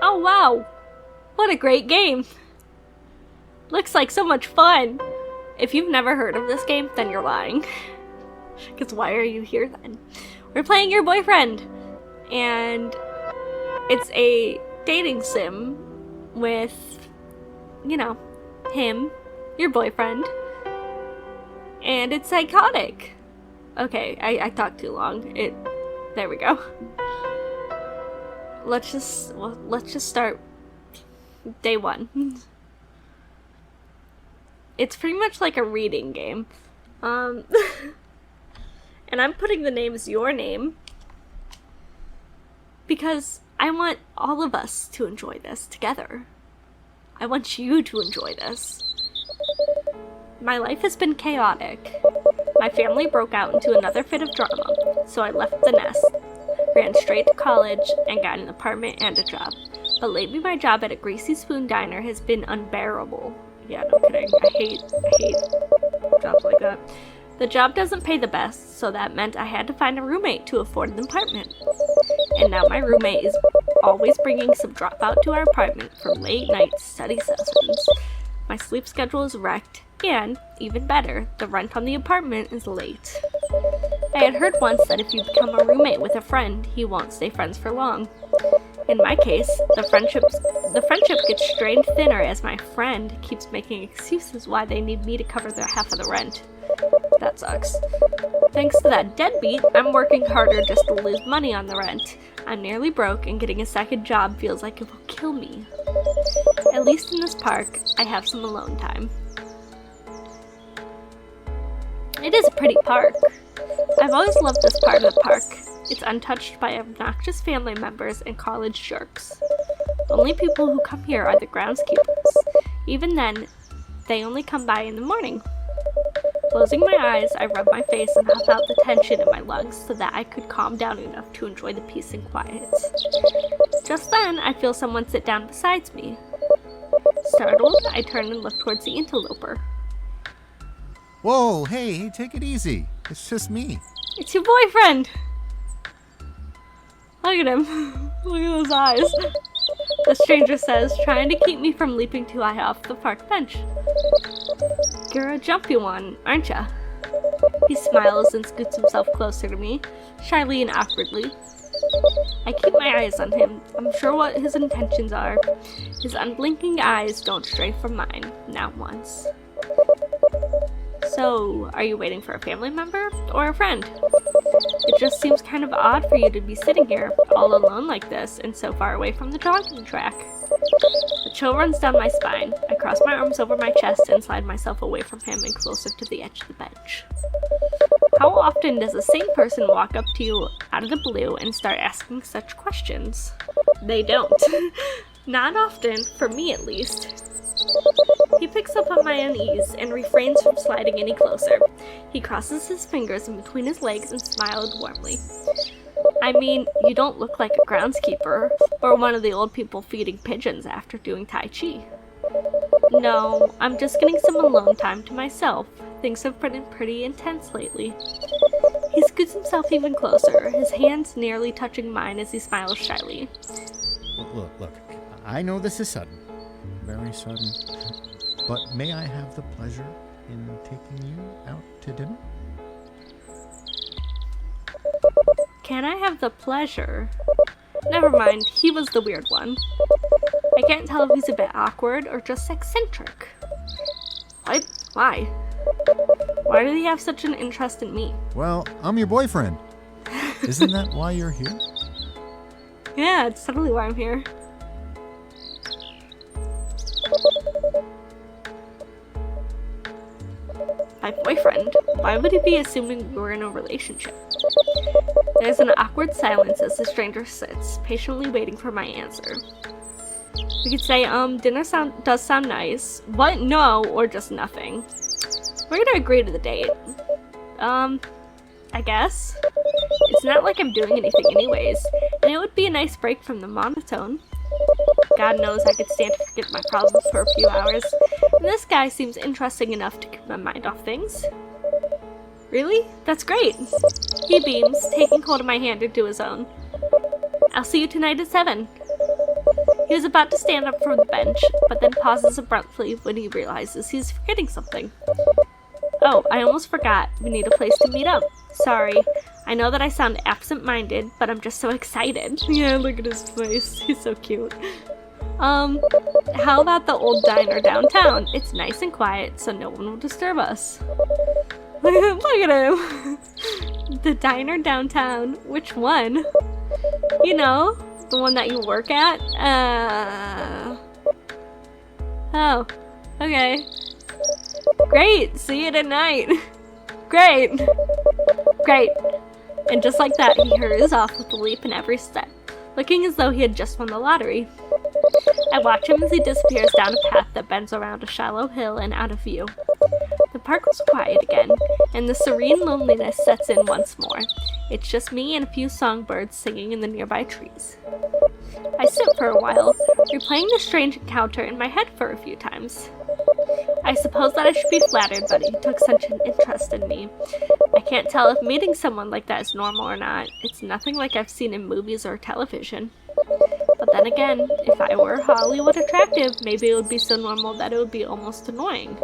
Oh wow! What a great game! Looks like so much fun! If you've never heard of this game, then you're lying. Because why are you here then? We're playing Your Boyfriend! And it's a dating sim with, you know, him, your boyfriend. And it's psychotic. Okay, I talked too long. There we go. Let's just start day one. It's pretty much like a reading game. And I'm putting the name as your name because I want all of us to enjoy this together. I want you to enjoy this. My life has been chaotic. My family broke out into another fit of drama, so I left the nest, ran straight to college, and got an apartment and a job. But lately my job at a Greasy Spoon diner has been unbearable. Yeah, no kidding. I hate jobs like that. The job doesn't pay the best, so that meant I had to find a roommate to afford an apartment. And now my roommate is always bringing some dropout to our apartment for late night study sessions. My sleep schedule is wrecked, and, even better, the rent on the apartment is late. I had heard once that if you become a roommate with a friend, he won't stay friends for long. In my case, the friendship gets strained thinner as my friend keeps making excuses why they need me to cover their half of the rent. That sucks. Thanks to that deadbeat, I'm working harder just to lose money on the rent. I'm nearly broke, and getting a second job feels like it will kill me. At least in this park, I have some alone time. It is a pretty park. I've always loved this part of the park. It's untouched by obnoxious family members and college jerks. The only people who come here are the groundskeepers. Even then, they only come by in the morning. Closing my eyes, I rub my face and huff out the tension in my lungs so that I could calm down enough to enjoy the peace and quiet. Just then, I feel someone sit down beside me. Startled, I turn and look towards the interloper. Whoa, hey, take it easy. It's just me. It's your boyfriend! Look at him. Look at those eyes. The stranger says, trying to keep me from leaping too high off the park bench. You're a jumpy one, aren't ya? He smiles and scoots himself closer to me, shyly and awkwardly. I keep my eyes on him, unsure what his intentions are. His unblinking eyes don't stray from mine, not once. So, are you waiting for a family member or a friend? It just seems kind of odd for you to be sitting here, all alone like this, and so far away from the jogging track. The chill runs down my spine. I cross my arms over my chest and slide myself away from him and closer to the edge of the bench. How often does the same person walk up to you out of the blue and start asking such questions? They don't. Not often, for me at least. He picks up on my unease and refrains from sliding any closer. He crosses his fingers in between his legs and smiled warmly. I mean, you don't look like a groundskeeper, or one of the old people feeding pigeons after doing Tai Chi. No, I'm just getting some alone time to myself. Things have been pretty intense lately. He scoots himself even closer, his hands nearly touching mine as he smiles shyly. Look, I know this is sudden. Very sudden. But may I have the pleasure in taking you out to dinner? Can I have the pleasure? Never mind, he was the weird one. I can't tell if he's a bit awkward or just eccentric. What? Why? Why did he have such an interest in me? Well, I'm your boyfriend. Isn't that why you're here? Yeah, it's totally why I'm here. My boyfriend? Why would he be assuming we were in a relationship? There's an awkward silence as the stranger sits, patiently waiting for my answer. We could say, dinner does sound nice. What? No, or just nothing. We're gonna agree to the date. I guess. It's not like I'm doing anything anyways, and it would be a nice break from the monotone. God knows I could stand to forget my problems for a few hours, and this guy seems interesting enough to keep my mind off things. Really? That's great. He beams, taking hold of my hand into his own. I'll see you tonight at 7. He was about to stand up from the bench, but then pauses abruptly when he realizes he's forgetting something. Oh, I almost forgot. We need a place to meet up. Sorry. I know that I sound absent-minded, but I'm just so excited. Yeah, look at his face. He's so cute. How about the old diner downtown? It's nice and quiet, so no one will disturb us. Look at him. The diner downtown. Which one? You know, the one that you work at? Oh, okay. Great, see you tonight. Great. Great. And just like that, he hurries off with a leap in every step, looking as though he had just won the lottery. I watch him as he disappears down a path that bends around a shallow hill and out of view. The park was quiet again, and the serene loneliness sets in once more. It's just me and a few songbirds singing in the nearby trees. I sit for a while, replaying the strange encounter in my head for a few times. I suppose that I should be flattered that he took such an interest in me. I can't tell if meeting someone like that is normal or not. It's nothing like I've seen in movies or television. But then again, if I were Hollywood attractive, maybe it would be so normal that it would be almost annoying.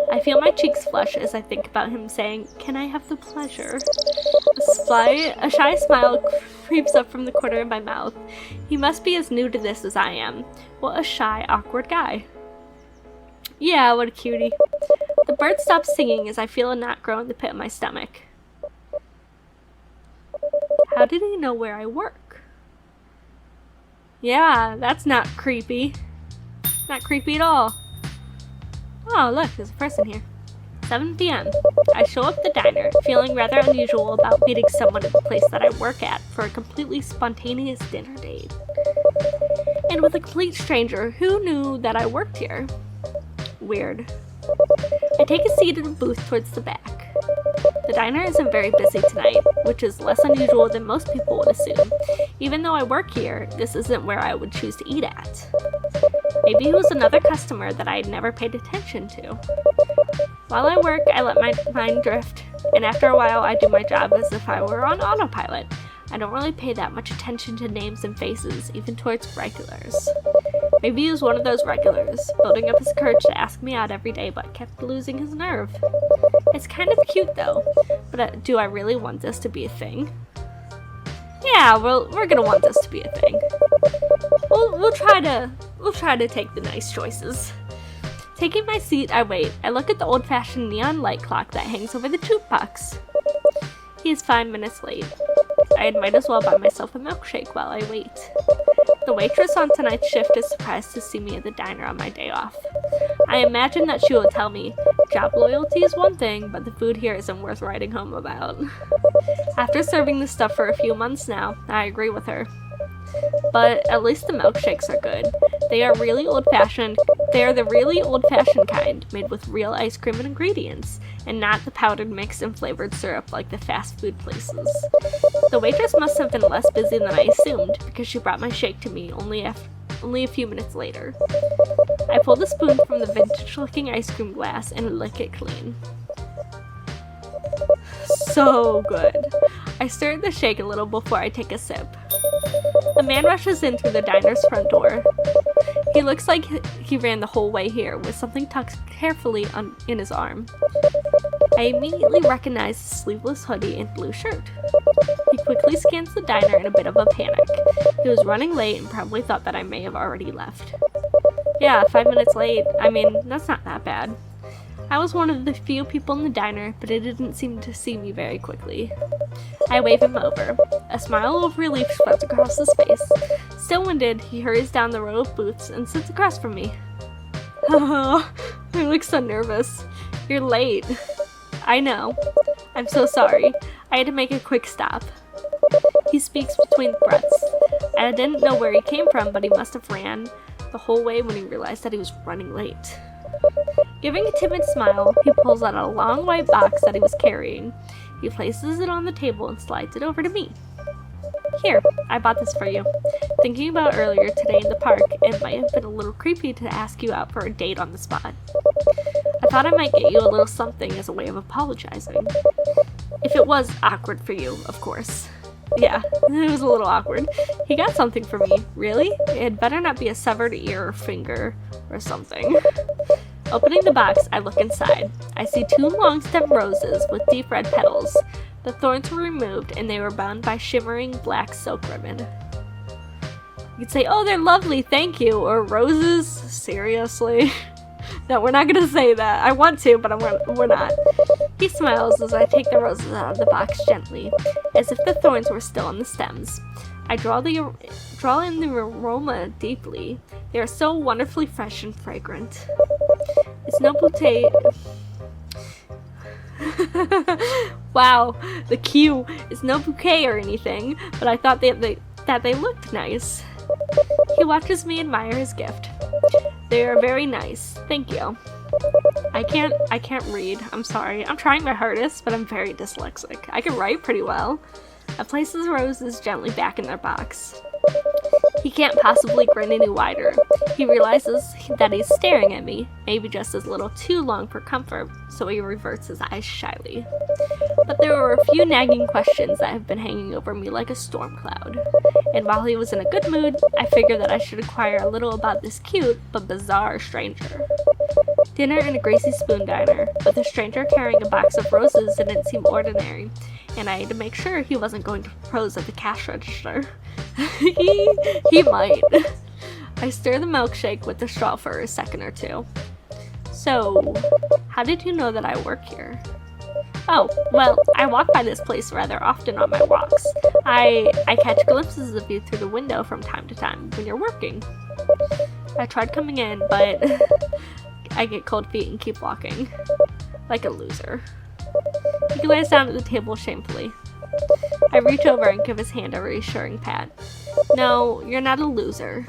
I feel my cheeks flush as I think about him saying, "Can I have the pleasure?" A shy smile creeps up from the corner of my mouth. He must be as new to this as I am. What a shy, awkward guy. Yeah, what a cutie. The bird stops singing as I feel a knot grow in the pit of my stomach. How did he know where I work? Yeah, that's not creepy. Not creepy at all. Oh, look, there's a person here. 7 p.m. I show up at the diner, feeling rather unusual about meeting someone at the place that I work at for a completely spontaneous dinner date. And with a complete stranger who knew that I worked here. Weird. I take a seat in a booth towards the back. The diner isn't very busy tonight, which is less unusual than most people would assume. Even though I work here, this isn't where I would choose to eat at. Maybe he was another customer that I had never paid attention to. While I work, I let my mind drift, and after a while I do my job as if I were on autopilot. I don't really pay that much attention to names and faces, even towards regulars. Maybe he was one of those regulars, building up his courage to ask me out every day but kept losing his nerve. It's kind of cute though, but do I really want this to be a thing? Yeah, well, we're gonna want this to be a thing. We'll try to take the nice choices. Taking my seat, I wait. I look at the old-fashioned neon light clock that hangs over the jukebox. He is 5 minutes late. I might as well buy myself a milkshake while I wait. The waitress on tonight's shift is surprised to see me at the diner on my day off. I imagine that she will tell me, job loyalty is one thing, but the food here isn't worth writing home about. After serving this stuff for a few months now, I agree with her. But at least the milkshakes are good. They are really old-fashioned. They are the really old-fashioned kind, made with real ice cream and ingredients, and not the powdered mix and flavored syrup like the fast food places. The waitress must have been less busy than I assumed, because she brought my shake to me only a few minutes later. I pull the spoon from the vintage-looking ice cream glass and lick it clean. So good. I stir the shake a little before I take a sip. A man rushes in through the diner's front door. He looks like he ran the whole way here, with something tucked carefully in his arm. I immediately recognize his sleeveless hoodie and blue shirt. He quickly scans the diner in a bit of a panic. He was running late and probably thought that I may have already left. Yeah, 5 minutes late. I mean, that's not that bad. I was one of the few people in the diner, but it didn't seem to see me very quickly. I wave him over. A smile of relief spreads across his face. Still winded, he hurries down the row of booths and sits across from me. Oh, I look so nervous. You're late. I know. I'm so sorry. I had to make a quick stop. He speaks between breaths. I didn't know where he came from, but he must have ran the whole way when he realized that he was running late. Giving a timid smile, he pulls out a long white box that he was carrying. He places it on the table and slides it over to me. Here, I bought this for you. Thinking about earlier today in the park, it might have been a little creepy to ask you out for a date on the spot. I thought I might get you a little something as a way of apologizing. If it was awkward for you, of course. Yeah, it was a little awkward. He got something for me. Really? It had better not be a severed ear or finger or something. Opening the box, I look inside. I see 2 long-stem roses with deep red petals. The thorns were removed and they were bound by shimmering black silk ribbon. You could say, oh, they're lovely, thank you, or roses? Seriously? No, we're not gonna say that. I want to, but we're not. He smiles as I take the roses out of the box gently, as if the thorns were still on the stems. I draw in the aroma deeply. They are so wonderfully fresh and fragrant. It's no bouquet. Wow, the Q is no bouquet or anything, but I thought that they looked nice. He watches me admire his gift. They are very nice. Thank you. I can't read. I'm sorry. I'm trying my hardest, but I'm very dyslexic. I can write pretty well. I place the roses gently back in their box. He can't possibly grin any wider. He realizes that he's staring at me, maybe just a little too long for comfort, so he reverts his eyes shyly. But there were a few nagging questions that have been hanging over me like a storm cloud. And while he was in a good mood, I figured that I should inquire a little about this cute but bizarre stranger. Dinner in a Gracie Spoon diner, but the stranger carrying a box of roses didn't seem ordinary, and I had to make sure he wasn't going to propose at the cash register. He might. I stir the milkshake with the straw for a second or two. So, how did you know that I work here? Oh, well, I walk by this place rather often on my walks. I catch glimpses of you through the window from time to time when you're working. I tried coming in, but I get cold feet and keep walking. Like a loser. He glares down at the table shamefully. I reach over and give his hand a reassuring pat. No, you're not a loser.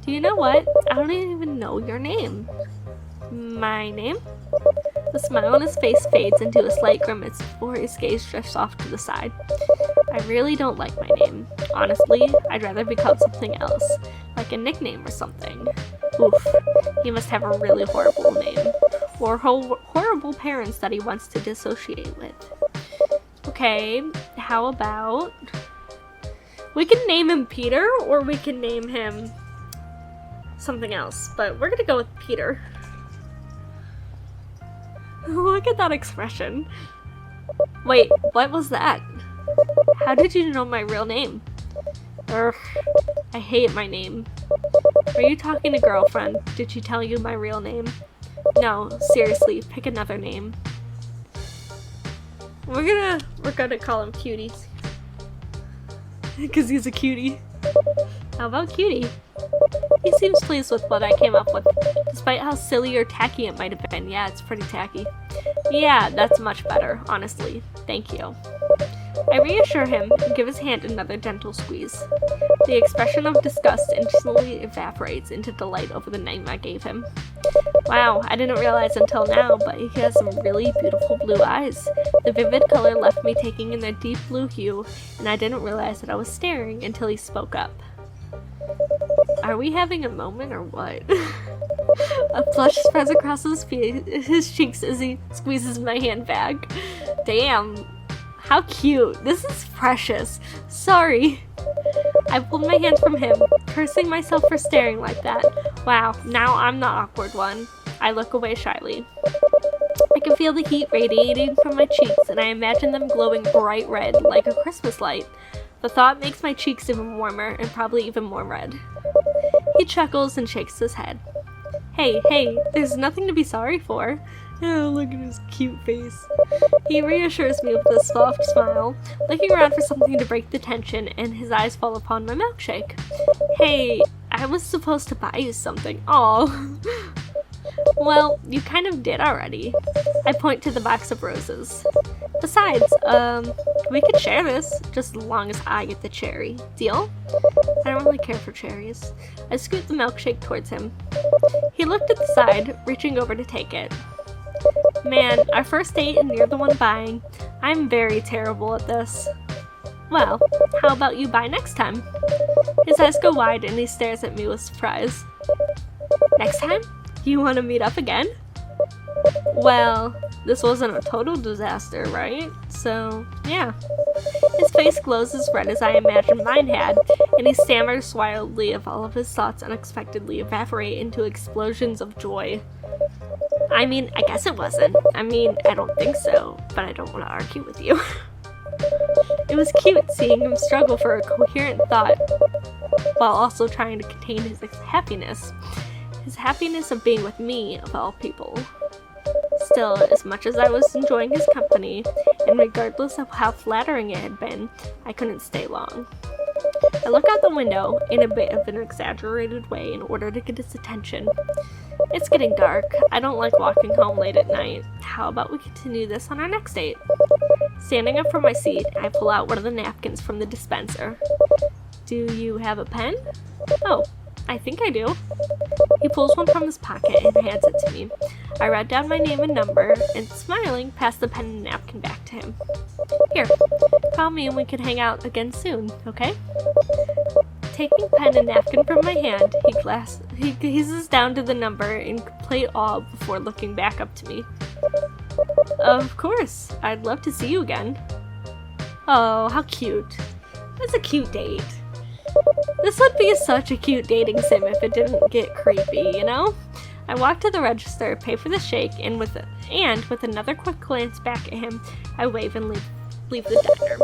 Do you know what? I don't even know your name. My name? The smile on his face fades into a slight grimace before his gaze drifts off to the side. I really don't like my name. Honestly, I'd rather be called something else, like a nickname or something. Oof, he must have a really horrible name, or horrible parents that he wants to dissociate with. Okay, how about... we can name him Peter, or we can name him something else, but we're gonna go with Peter. Look at that expression. Wait, what was that? How did you know my real name? Urgh, I hate my name. Are you talking to girlfriend? Did she tell you my real name? No, seriously, pick another name. We're gonna call him Cutie. Because he's a cutie. How about Cutie? He seems pleased with what I came up with, despite how silly or tacky it might have been. Yeah, it's pretty tacky. Yeah, that's much better, honestly. Thank you. I reassure him and give his hand another gentle squeeze. The expression of disgust instantly evaporates into delight over the name I gave him. Wow, I didn't realize until now, but he has some really beautiful blue eyes. The vivid color left me taking in their deep blue hue, and I didn't realize that I was staring until he spoke up. Are we having a moment or what? A flush spreads across his cheeks as he squeezes my hand back. Damn, how cute. This is precious. Sorry. I pulled my hand from him, cursing myself for staring like that. Wow, now I'm the awkward one. I look away shyly. I can feel the heat radiating from my cheeks, and I imagine them glowing bright red like a Christmas light. The thought makes my cheeks even warmer and probably even more red. He chuckles and shakes his head. Hey, there's nothing to be sorry for. Oh, look at his cute face. He reassures me with a soft smile, looking around for something to break the tension, and his eyes fall upon my milkshake. Hey, I was supposed to buy you something. Aw. Well, you kind of did already. I point to the box of roses. Besides, we could share this, just as long as I get the cherry. Deal? I don't really care for cherries. I scoot the milkshake towards him. He looked at the side, reaching over to take it. Man, our first date and you're the one buying. I'm very terrible at this. Well, how about you buy next time? His eyes go wide and he stares at me with surprise. Next time? You want to meet up again? Well, this wasn't a total disaster, right? So, yeah. His face glows as red as I imagined mine had, and he stammers wildly as all of his thoughts unexpectedly evaporate into explosions of joy. I mean, I guess it wasn't. I mean, I don't think so, but I don't want to argue with you. It was cute seeing him struggle for a coherent thought, while also trying to contain his happiness. His happiness of being with me, of all people. Still, as much as I was enjoying his company, and regardless of how flattering it had been, I couldn't stay long. I look out the window, in a bit of an exaggerated way, in order to get his attention. It's getting dark. I don't like walking home late at night. How about we continue this on our next date? Standing up from my seat, I pull out one of the napkins from the dispenser. Do you have a pen? Oh, I think I do. He pulls one from his pocket and hands it to me. I write down my name and number, and smiling, pass the pen and napkin back to him. Here, call me and we can hang out again soon, okay? Taking pen and napkin from my hand, he gazes down to the number in complete awe before looking back up to me. Of course, I'd love to see you again. Oh, how cute. That's a cute date. This would be such a cute dating sim if it didn't get creepy, you know? I walk to the register, pay for the shake, and with another quick glance back at him, I wave and leave the diner.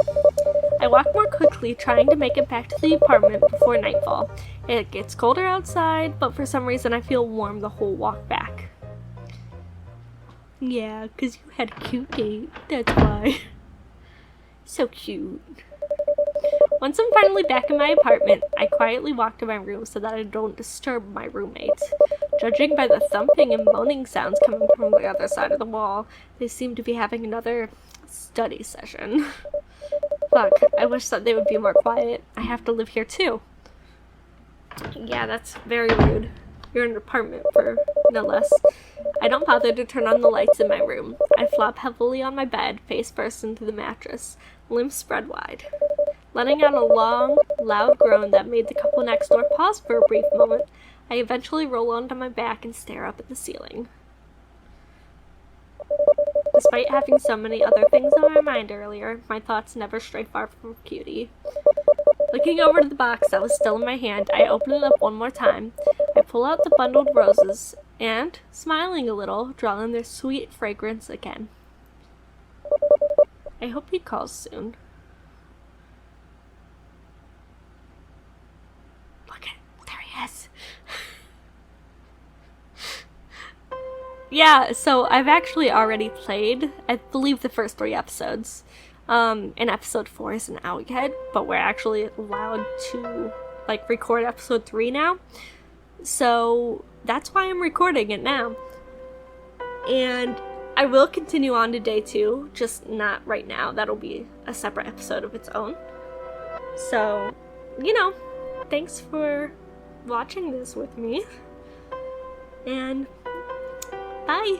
I walk more quickly, trying to make it back to the apartment before nightfall. It gets colder outside, but for some reason I feel warm the whole walk back. Yeah, 'cause you had a cute date, that's why. So cute. Once I'm finally back in my apartment, I quietly walk to my room so that I don't disturb my roommate. Judging by the thumping and moaning sounds coming from the other side of the wall, they seem to be having another study session. Fuck, I wish that they would be more quiet. I have to live here too. Yeah, that's very rude. You're in an apartment for no less. I don't bother to turn on the lights in my room. I flop heavily on my bed, face first into the mattress, limbs spread wide. Letting out a long, loud groan that made the couple next door pause for a brief moment, I eventually roll onto my back and stare up at the ceiling. Despite having so many other things on my mind earlier, my thoughts never stray far from Cutie. Looking over to the box that was still in my hand, I open it up one more time. I pull out the bundled roses and, smiling a little, draw in their sweet fragrance again. I hope he calls soon. Yeah, so I've actually already played, I believe, the first 3 episodes. And episode 4 isn't out yet, but we're actually allowed to, record episode 3 now. So that's why I'm recording it now. And I will continue on to day 2, just not right now. That'll be a separate episode of its own. So, thanks for watching this with me. And bye!